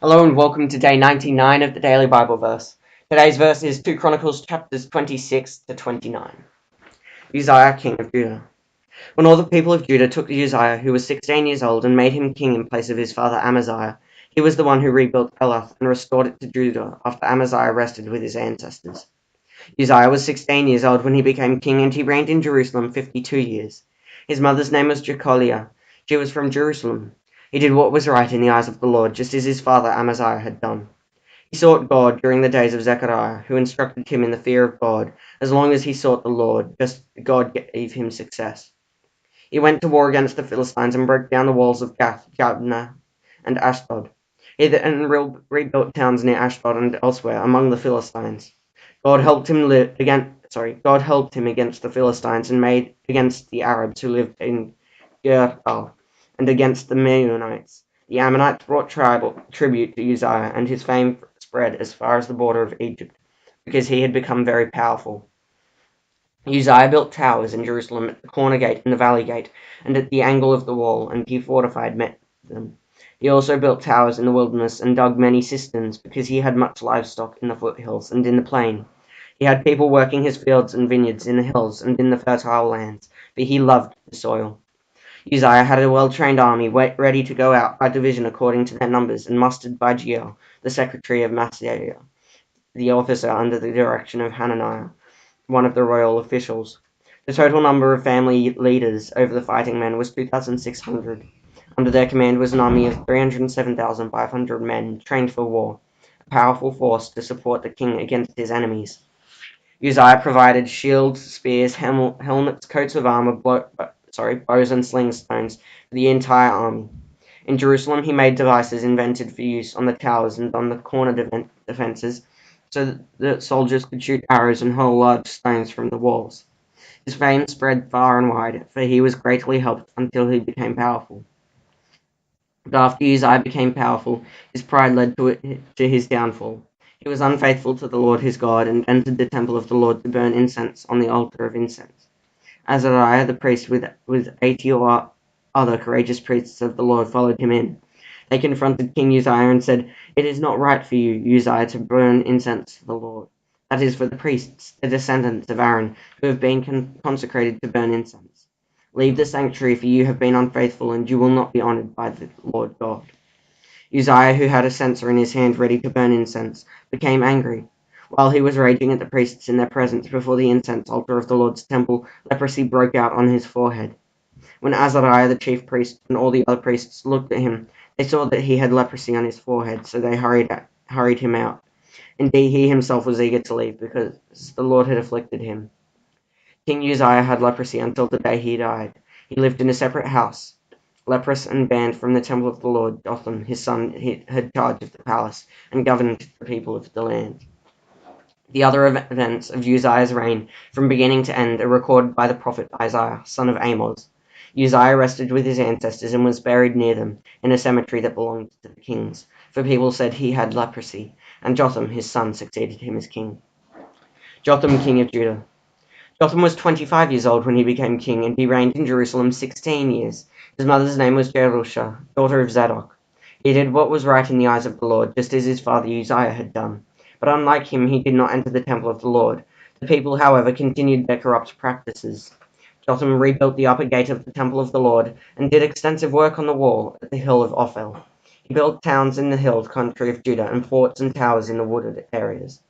Hello and welcome to day 99 of the Daily Bible Verse. Today's verse is 2 Chronicles chapters 26 to 29. Uzziah, king of Judah. When all the people of Judah took Uzziah, who was 16 years old, and made him king in place of his father Amaziah, he was the one who rebuilt Elath and restored it to Judah after Amaziah rested with his ancestors. Uzziah was 16 years old when he became king, and he reigned in Jerusalem 52 years. His mother's name was Jecholiah. She was from Jerusalem. He did what was right in the eyes of the Lord, just as his father Amaziah had done. He sought God during the days of Zechariah, who instructed him in the fear of God. As long as he sought the Lord, God gave him success. He went to war against the Philistines and broke down the walls of Gath, Jabneh, and Ashdod. He then rebuilt towns near Ashdod and elsewhere among the Philistines. God helped him against the Philistines and made against the Arabs who lived in Gilgal and against the Meunites. The Ammonites brought tribute to Uzziah, and his fame spread as far as the border of Egypt, because he had become very powerful. Uzziah built towers in Jerusalem at the corner gate and the valley gate, and at the angle of the wall, and he fortified them. He also built towers in the wilderness and dug many cisterns, because he had much livestock in the foothills and in the plain. He had people working his fields and vineyards in the hills and in the fertile lands, for he loved the soil. Uzziah had a well-trained army ready to go out by division according to their numbers, and mustered by Jeiel, the secretary of Maaseiah, the officer under the direction of Hananiah, one of the royal officials. The total number of family leaders over the fighting men was 2,600. Under their command was an army of 307,500 men trained for war, a powerful force to support the king against his enemies. Uzziah provided shields, spears, helmets, coats of armor, bows and sling stones for the entire army. In Jerusalem he made devices invented for use on the towers and on the corner defences, so that the soldiers could shoot arrows and hurl large stones from the walls. His fame spread far and wide, for he was greatly helped until he became powerful. But after Uzziah became powerful, his pride led to his downfall. He was unfaithful to the Lord his God, and entered the temple of the Lord to burn incense on the altar of incense. Azariah the priest with 80 other courageous priests of the Lord followed him in. They confronted King Uzziah and said, "It is not right for you, Uzziah, to burn incense to the Lord. That is for the priests, the descendants of Aaron, who have been consecrated to burn incense. Leave the sanctuary, for you have been unfaithful, and you will not be honored by the Lord God." Uzziah, who had a censer in his hand ready to burn incense, became angry. While he was raging at the priests in their presence before the incense altar of the Lord's temple, leprosy broke out on his forehead. When Azariah the chief priest and all the other priests looked at him, they saw that he had leprosy on his forehead, so they hurried him out. Indeed, he himself was eager to leave, because the Lord had afflicted him. King Uzziah had leprosy until the day he died. He lived in a separate house. Leprous and banned from the temple of the Lord, Jotham, his son, had charge of the palace, and governed the people of the land. The other events of Uzziah's reign, from beginning to end, are recorded by the prophet Isaiah, son of Amoz. Uzziah rested with his ancestors and was buried near them, in a cemetery that belonged to the kings, for people said he had leprosy, and Jotham, his son, succeeded him as king. Jotham, king of Judah. Jotham was 25 years old when he became king, and he reigned in Jerusalem 16 years. His mother's name was Jerusha, daughter of Zadok. He did what was right in the eyes of the Lord, just as his father Uzziah had done. But unlike him, he did not enter the temple of the Lord. The people, however, continued their corrupt practices. Jotham rebuilt the upper gate of the temple of the Lord, and did extensive work on the wall at the hill of Ophel. He built towns in the hill country of Judah, and forts and towers in the wooded areas.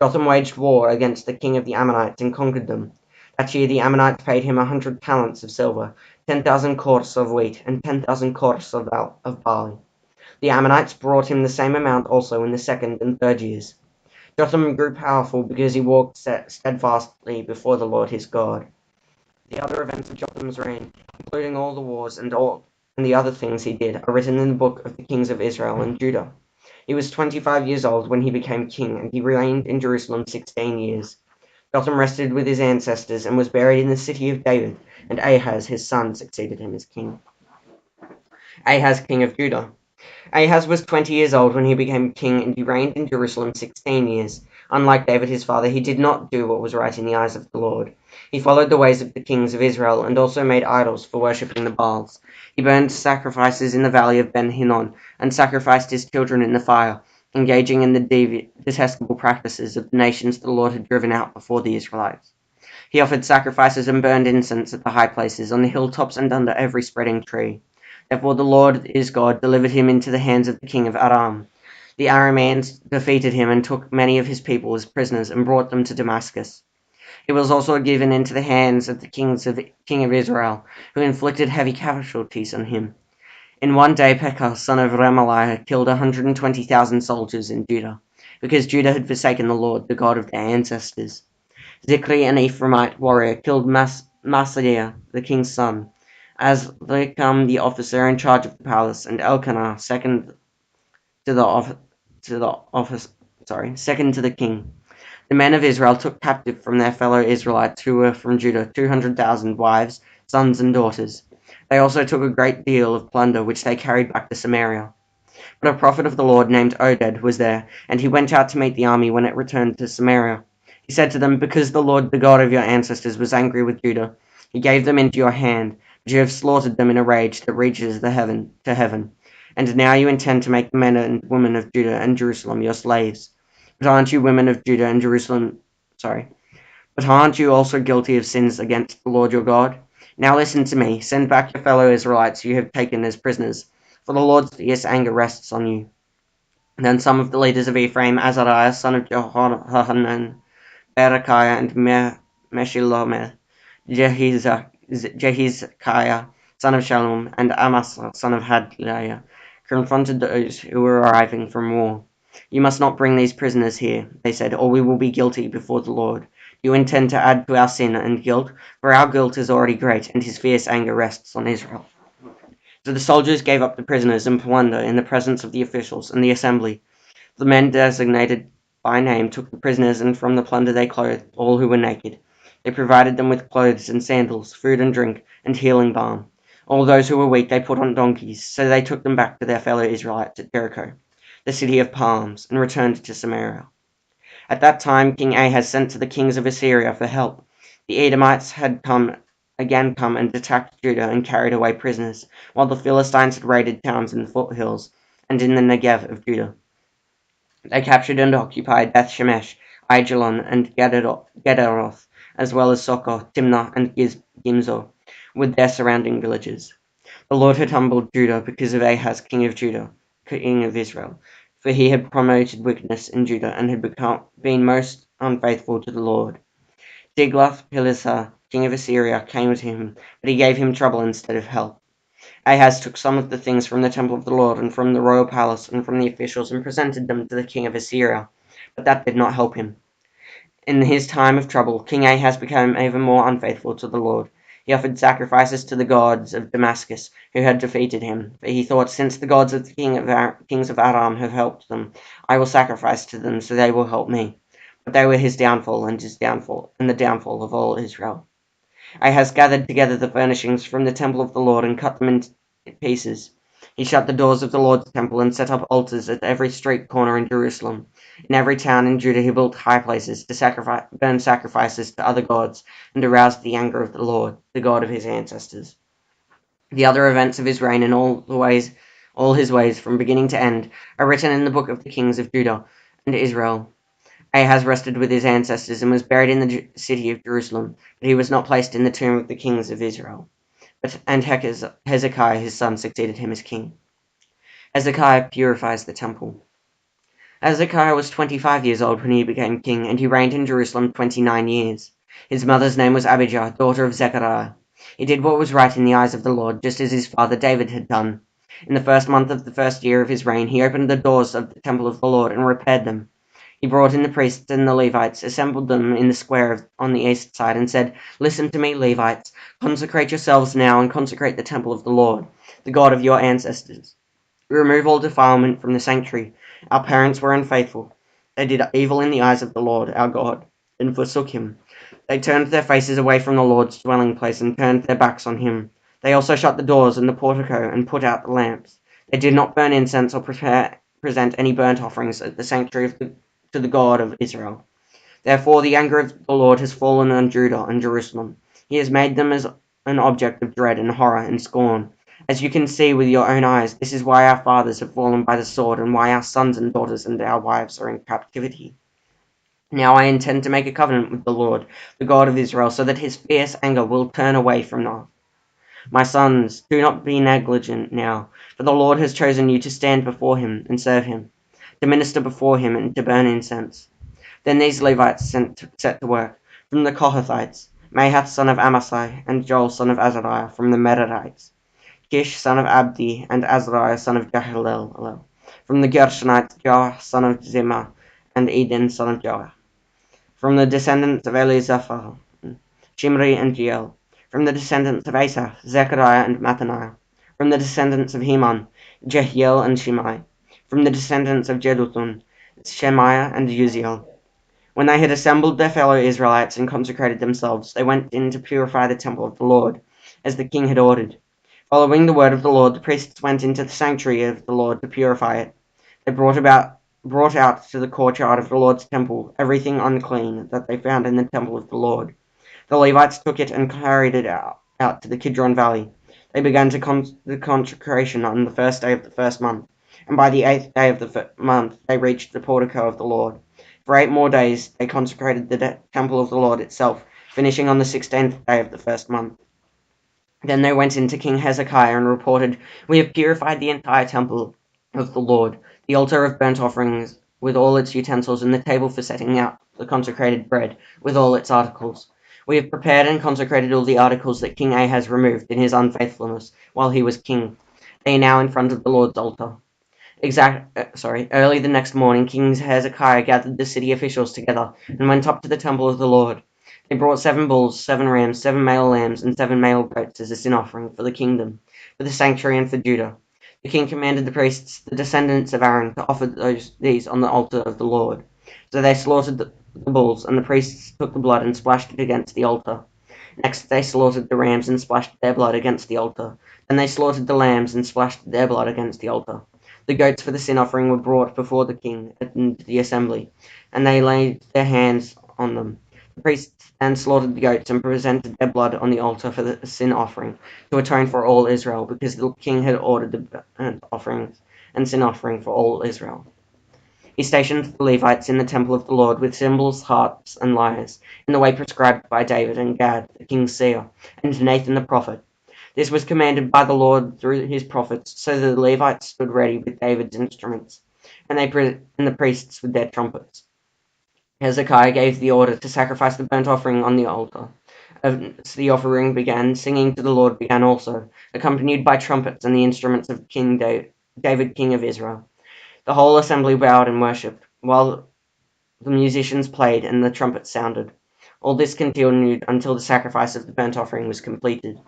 Jotham waged war against the king of the Ammonites and conquered them. That year the Ammonites paid him 100 talents of silver, 10,000 kors of wheat, and 10,000 kors of barley. The Ammonites brought him the same amount also in the second and third years. Jotham grew powerful because he walked steadfastly before the Lord his God. The other events of Jotham's reign, including all the wars and the other things he did, are written in the book of the kings of Israel and Judah. He was 25 years old when he became king, and he reigned in Jerusalem 16 years. Jotham rested with his ancestors and was buried in the city of David, and Ahaz his son succeeded him as king. Ahaz, king of Judah. Ahaz was 20 years old when he became king, and he reigned in Jerusalem 16 years. Unlike David his father, he did not do what was right in the eyes of the Lord. He followed the ways of the kings of Israel and also made idols for worshipping the Baals. He burned sacrifices in the valley of Ben Hinnom and sacrificed his children in the fire, engaging in the detestable practices of the nations the Lord had driven out before the Israelites. He offered sacrifices and burned incense at the high places, on the hilltops and under every spreading tree. Therefore the Lord his God delivered him into the hands of the king of Aram. The Arameans defeated him and took many of his people as prisoners and brought them to Damascus. He was also given into the hands of the king of Israel, who inflicted heavy casualties on him. In one day Pekah, son of Remaliah, killed 120,000 soldiers in Judah, because Judah had forsaken the Lord, the God of their ancestors. Zikri, an Ephraimite warrior, killed Masadiah, the king's son, Azrikam, the officer in charge of the palace, and Elkanah, second to the king. The men of Israel took captive from their fellow Israelites who were from Judah 200,000 wives, sons, and daughters. They also took a great deal of plunder, which they carried back to Samaria. But a prophet of the Lord named Oded was there, and he went out to meet the army when it returned to Samaria. He said to them, "Because the Lord, the God of your ancestors, was angry with Judah, he gave them into your hand, but you have slaughtered them in a rage that reaches to heaven. And now you intend to make the men and women of Judah and Jerusalem your slaves. But aren't you women of Judah and Jerusalem, sorry, but aren't you also guilty of sins against the Lord your God? Now listen to me. Send back your fellow Israelites you have taken as prisoners, for the Lord's fierce anger rests on you." And then some of the leaders of Ephraim, Azariah, son of Johanan, Berechiah, and Meshillemith, Jehizikiah, son of Shallum, and Amasa, son of Hadliah, confronted those who were arriving from war. "You must not bring these prisoners here," they said, "or we will be guilty before the Lord. Do you intend to add to our sin and guilt? For our guilt is already great, and his fierce anger rests on Israel." So the soldiers gave up the prisoners and plunder in the presence of the officials and the assembly. The men designated by name took the prisoners, and from the plunder they clothed all who were naked. They provided them with clothes and sandals, food and drink, and healing balm. All those who were weak they put on donkeys, so they took them back to their fellow Israelites at Jericho, the city of palms, and returned to Samaria. At that time King Ahaz sent to the kings of Assyria for help. The Edomites had come and attacked Judah and carried away prisoners, while the Philistines had raided towns in the foothills and in the Negev of Judah. They captured and occupied Beth Shemesh, Aijalon, and Gederoth, as well as Sokoh, Timnah, and Gimzo, with their surrounding villages. The Lord had humbled Judah because of Ahaz, king of Israel, for he had promoted wickedness in Judah and had been most unfaithful to the Lord. Tiglath-Pileser, king of Assyria, came to him, but he gave him trouble instead of help. Ahaz took some of the things from the temple of the Lord and from the royal palace and from the officials and presented them to the king of Assyria, but that did not help him. In his time of trouble, King Ahaz became even more unfaithful to the Lord. He offered sacrifices to the gods of Damascus, who had defeated him, for he thought, "Since the gods of the kings of Aram have helped them, I will sacrifice to them, so they will help me." But they were his downfall and the downfall of all Israel. Ahaz gathered together the furnishings from the temple of the Lord and cut them into pieces. He shut the doors of the Lord's temple and set up altars at every street corner in Jerusalem. In every town in Judah he built high places to burn sacrifices to other gods and arouse the anger of the Lord, the God of his ancestors. The other events of his reign and all his ways from beginning to end, are written in the book of the kings of Judah and Israel. Ahaz rested with his ancestors and was buried in the city of Jerusalem, but he was not placed in the tomb of the kings of Israel. And Hezekiah his son succeeded him as king. Hezekiah purifies the temple. Hezekiah was 25 years old when he became king, and he reigned in Jerusalem 29 years. His mother's name was Abijah, daughter of Zechariah. He did what was right in the eyes of the Lord, just as his father David had done. In the first month of the first year of his reign, he opened the doors of the temple of the Lord and repaired them. He brought in the priests and the Levites, assembled them in the square on the east side, and said, "Listen to me, Levites. Consecrate yourselves now and consecrate the temple of the Lord, the God of your ancestors. Remove all defilement from the sanctuary. Our parents were unfaithful. They did evil in the eyes of the Lord, our God, and forsook him. They turned their faces away from the Lord's dwelling place and turned their backs on him. They also shut the doors and the portico and put out the lamps. They did not burn incense or present any burnt offerings at the sanctuary to the God of Israel. Therefore the anger of the Lord has fallen on Judah and Jerusalem. He has made them as an object of dread and horror and scorn. As you can see with your own eyes, this is why our fathers have fallen by the sword, and why our sons and daughters and our wives are in captivity. Now I intend to make a covenant with the Lord, the God of Israel, so that his fierce anger will turn away from us. My sons, do not be negligent now, for the Lord has chosen you to stand before him and serve him, to minister before him and to burn incense. Then these Levites set to work, from the Kohathites, Mahath son of Amasai, and Joel son of Azariah, from the Merarites, Kish son of Abdi, and Azariah son of Jehalelel, from the Gershonites, Joah son of Zimmah, and Eden son of Joah, from the descendants of Elizaphan, Shimri and Jeiel, from the descendants of Asaph, Zechariah and Mattaniah, from the descendants of Heman, Jehiel and Shimei, from the descendants of Jeduthun, Shemaiah and Uziel. When they had assembled their fellow Israelites and consecrated themselves, they went in to purify the temple of the Lord, as the king had ordered. Following the word of the Lord, the priests went into the sanctuary of the Lord to purify it. They brought out to the courtyard of the Lord's temple everything unclean that they found in the temple of the Lord. The Levites took it and carried it out to the Kidron Valley. They began the consecration on the first day of the first month, and by the 8th day of the month they reached the portico of the Lord. For 8 more days they consecrated the temple of the Lord itself, finishing on the 16th day of the first month. Then they went in to King Hezekiah and reported, "We have purified the entire temple of the Lord, the altar of burnt offerings with all its utensils, and the table for setting out the consecrated bread with all its articles. We have prepared and consecrated all the articles that King Ahaz removed in his unfaithfulness while he was king. They are now in front of the Lord's altar." Early the next morning, King Hezekiah gathered the city officials together and went up to the temple of the Lord. They brought 7 bulls, 7 rams, 7 male lambs, and 7 male goats as a sin offering for the kingdom, for the sanctuary, and for Judah. The king commanded the priests, the descendants of Aaron, to offer these on the altar of the Lord. So they slaughtered the bulls, and the priests took the blood and splashed it against the altar. Next they slaughtered the rams and splashed their blood against the altar. Then they slaughtered the lambs and splashed their blood against the altar. The goats for the sin offering were brought before the king and the assembly, and they laid their hands on them. The priests then slaughtered the goats and presented their blood on the altar for the sin offering, to atone for all Israel, because the king had ordered the burnt offerings and sin offering for all Israel. He stationed the Levites in the temple of the Lord with cymbals, harps, and lyres, in the way prescribed by David and Gad, the king's seer, and Nathan the prophet. This was commanded by the Lord through his prophets, so that the Levites stood ready with David's instruments, and the priests with their trumpets. Hezekiah gave the order to sacrifice the burnt offering on the altar. As the offering began, singing to the Lord began also, accompanied by trumpets and the instruments of King David, king of Israel. The whole assembly bowed and worshipped, while the musicians played and the trumpets sounded. All this continued until the sacrifice of the burnt offering was completed.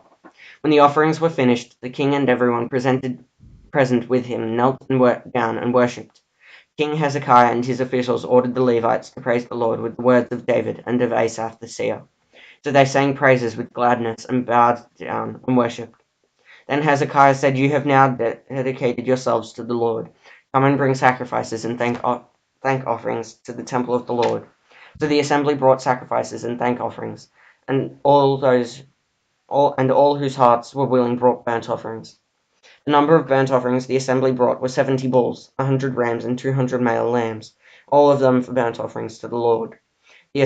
When the offerings were finished, the king and everyone present with him knelt down and worshipped. King Hezekiah and his officials ordered the Levites to praise the Lord with the words of David and of Asaph the seer. So they sang praises with gladness and bowed down and worshipped. Then Hezekiah said, "You have now dedicated yourselves to the Lord. Come and bring sacrifices and thank offerings to the temple of the Lord." So the assembly brought sacrifices and thank offerings, and all whose hearts were willing brought burnt offerings. The number of burnt offerings the assembly brought was 70 bulls, 100 rams, and 200 male lambs, all of them for burnt offerings to the Lord. The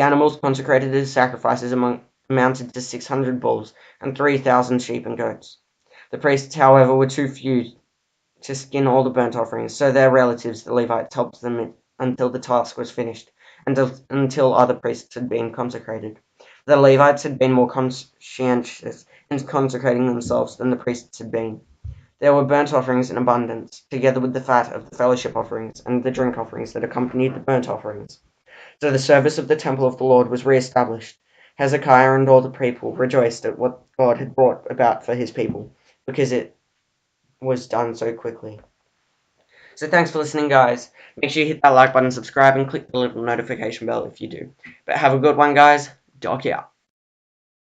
animals consecrated as sacrifices amounted to 600 bulls and 3,000 sheep and goats. The priests, however, were too few to skin all the burnt offerings, so their relatives, the Levites, helped them until the task was finished, and until other priests had been consecrated. The Levites had been more conscientious in consecrating themselves than the priests had been. There were burnt offerings in abundance, together with the fat of the fellowship offerings and the drink offerings that accompanied the burnt offerings. So the service of the temple of the Lord was re-established. Hezekiah and all the people rejoiced at what God had brought about for his people, because it was done so quickly. So thanks for listening, guys. Make sure you hit that like button, subscribe, and click the little notification bell if you do. But have a good one, guys. Doc out.